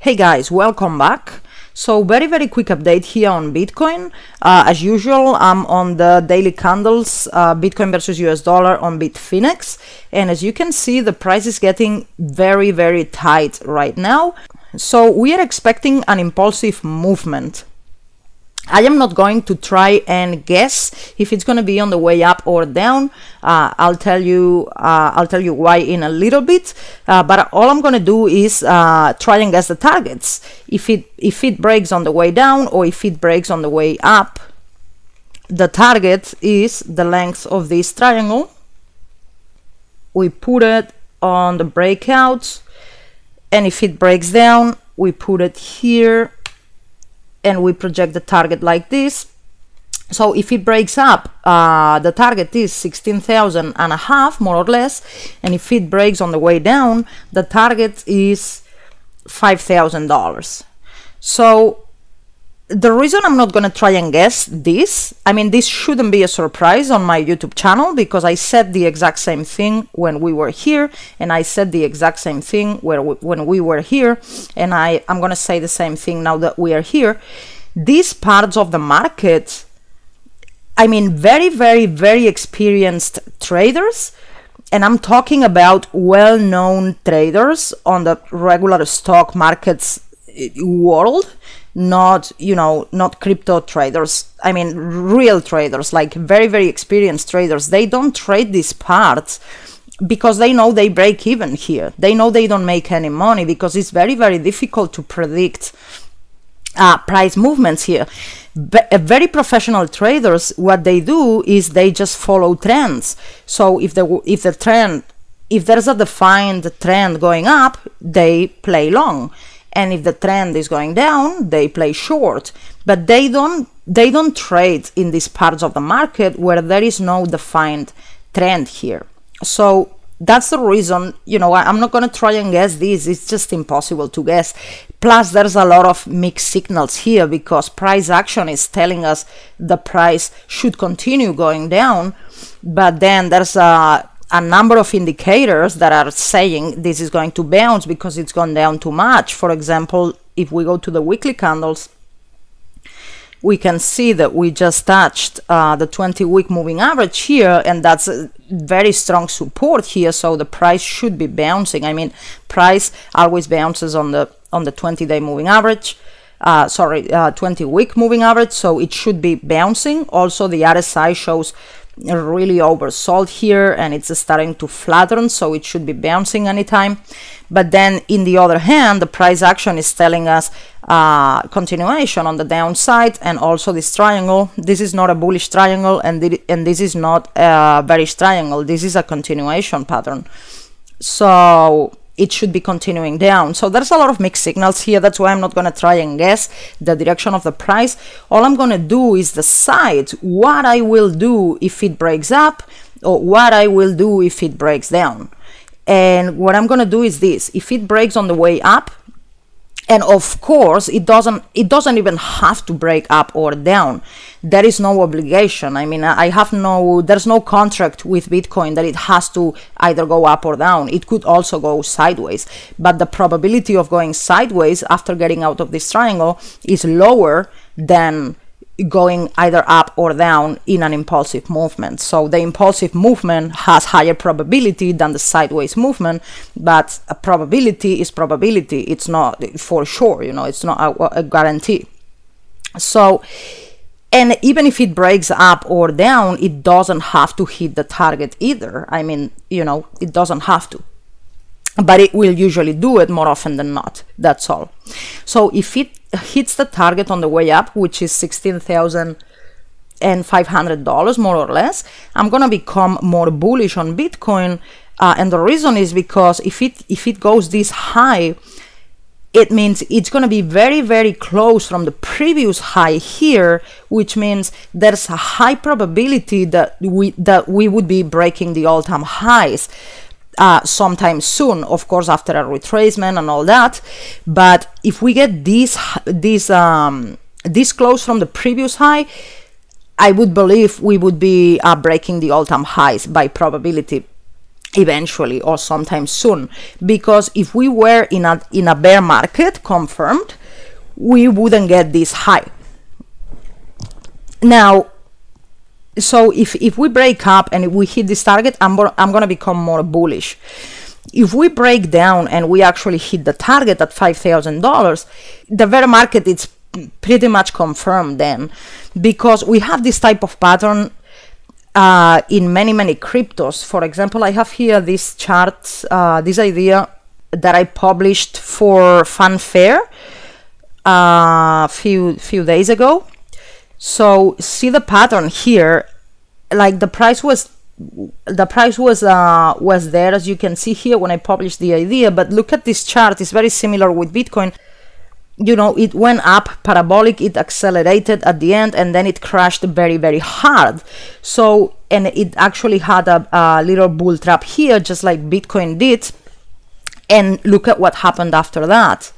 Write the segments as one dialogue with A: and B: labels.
A: Hey guys, welcome back. So very quick update here on Bitcoin. As usual, I'm on the daily candles, Bitcoin versus US dollar on Bitfinex, and as you can see, the price is getting very tight right now. So we are expecting an impulsive movement. I am not going to try and guess if it's going to be on the way up or down. I'll tell you why in a little bit. But all I'm going to do is try and guess the targets. If it breaks on the way down or if it breaks on the way up, the target is the length of this triangle. We put it on the breakouts, and if it breaks down, we put it here. And we project the target like this. So if it breaks up, the target is 16,500 more or less, and if it breaks on the way down, the target is $5,000. So the reason I'm not going to try and guess this, I mean, this shouldn't be a surprise on my YouTube channel, because I said the exact same thing when we were here, and I said the exact same thing when we were here, and I'm going to say the same thing now that we are here. These parts of the market, I mean, very experienced traders, and I'm talking about well-known traders on the regular stock markets world, not crypto traders. I mean, real traders, like very experienced traders. They don't trade these parts because they know they break even here. They know they don't make any money because it's very difficult to predict price movements here. Very professional traders, what they do is they just follow trends. So if there's a defined trend going up, they play long. And if the trend is going down, they play short. But they don't trade in these parts of the market where there is no defined trend here. So that's the reason, I'm not going to try and guess this. It's just impossible to guess. Plus, there's a lot of mixed signals here because price action is telling us the price should continue going down. But then there's a number of indicators that are saying this is going to bounce because it's gone down too much. For example, if we go to the weekly candles, we can see that we just touched the 20-week moving average here, and that's a very strong support here, so the price should be bouncing. I mean, price always bounces on the 20-day moving average, 20-week moving average, so it should be bouncing. Also, the RSI shows really oversold here, and it's starting to flatten, so it should be bouncing anytime. But then in the other hand, the price action is telling us continuation on the downside, and also this triangle. This is not a bullish triangle, and this is not a bearish triangle. This is a continuation pattern, so it should be continuing down. So there's a lot of mixed signals here. That's why I'm not going to try and guess the direction of the price. All I'm going to do is decide what I will do if it breaks up or what I will do if it breaks down. And what I'm going to do is this: if it breaks on the way up, and of course it doesn't even have to break up or down. There is no obligation. I mean, there's no contract with Bitcoin that it has to either go up or down. It could also go sideways, but the probability of going sideways after getting out of this triangle is lower than going either up or down in an impulsive movement. So the impulsive movement has higher probability than the sideways movement, but a probability is probability. It's not for sure, it's not a guarantee. So, and even if it breaks up or down, it doesn't have to hit the target either. I mean, it doesn't have to, but it will usually do it more often than not. That's all. So if it hits the target on the way up, which is $16,500 more or less, I'm gonna become more bullish on Bitcoin, and the reason is because if it goes this high, it means it's going to be very close from the previous high here, which means there's a high probability that we would be breaking the all-time highs sometime soon, of course, after a retracement and all that. But if we get this close from the previous high, I would believe we would be breaking the all-time highs by probability. eventually or sometime soon, because if we were in a bear market confirmed, we wouldn't get this high. Now, so if we break up and if we hit this target, I'm gonna become more bullish. If we break down and we actually hit the target at $5,000, the bear market is pretty much confirmed then, because we have this type of pattern in many cryptos. For example, I have here this chart, this idea that I published for Fanfare a few days ago. So see the pattern here, like the price was there, as you can see here when I published the idea. But look at this chart, it's very similar with Bitcoin. You know, it went up parabolic, it accelerated at the end, and then it crashed very hard. So, and it actually had a little bull trap here, just like Bitcoin did. And look at what happened after that.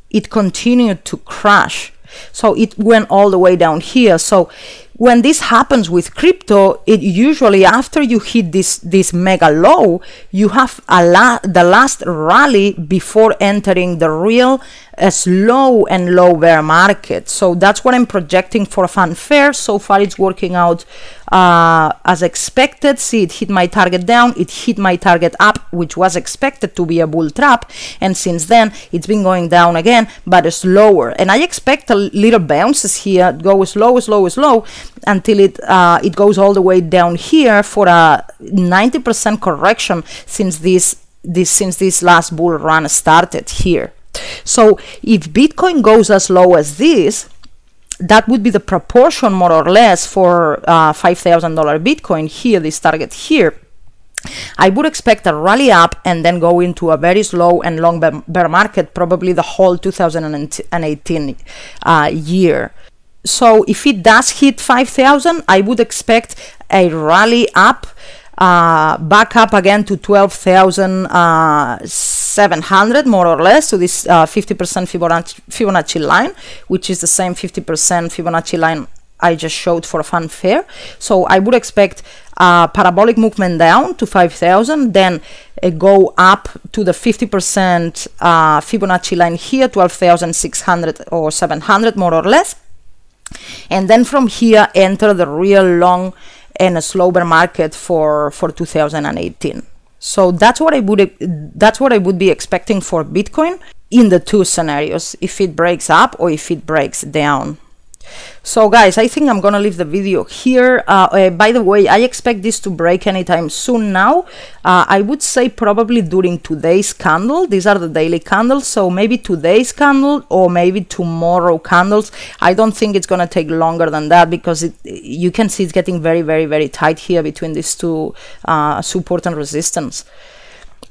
A: It continued to crash. So it went all the way down here. So when this happens with crypto, it usually, after you hit this mega low, you have the last rally before entering the real slow and low bear market. So that's what I'm projecting for Fanfare. So far it's working out as expected. See, it hit my target down, it hit my target up, which was expected to be a bull trap, and since then it's been going down again, but slower. And I expect a little bounces here, go slow until it goes all the way down here for a 90% correction since this last bull run started here. So if Bitcoin goes as low as this, that would be the proportion more or less for $5,000 Bitcoin here, this target here. I would expect a rally up and then go into a very slow and long bear market, probably the whole 2018 year. So if it does hit 5,000, I would expect a rally up, back up again to 12,700 more or less, to this 50% Fibonacci line, which is the same 50% Fibonacci line I just showed for Fanfare. So I would expect a parabolic movement down to 5,000, then go up to the 50% Fibonacci line here, 12,600 or 700 more or less, and then from here enter the real long and a slow bear market for 2018. So that's what I would be expecting for Bitcoin in the two scenarios, if it breaks up or if it breaks down. So guys, I think I'm gonna leave the video here. By the way, I expect this to break anytime soon now. I would say probably during today's candle. These are the daily candles, so maybe today's candle or maybe tomorrow candles. I don't think it's gonna take longer than that, because you can see it's getting very tight here between these two support and resistance.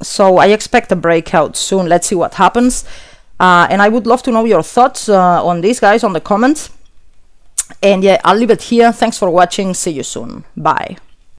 A: So I expect a breakout soon. Let's see what happens. And I would love to know your thoughts on this, guys, on the comments. And yeah, I'll leave it here. Thanks for watching. See you soon. Bye.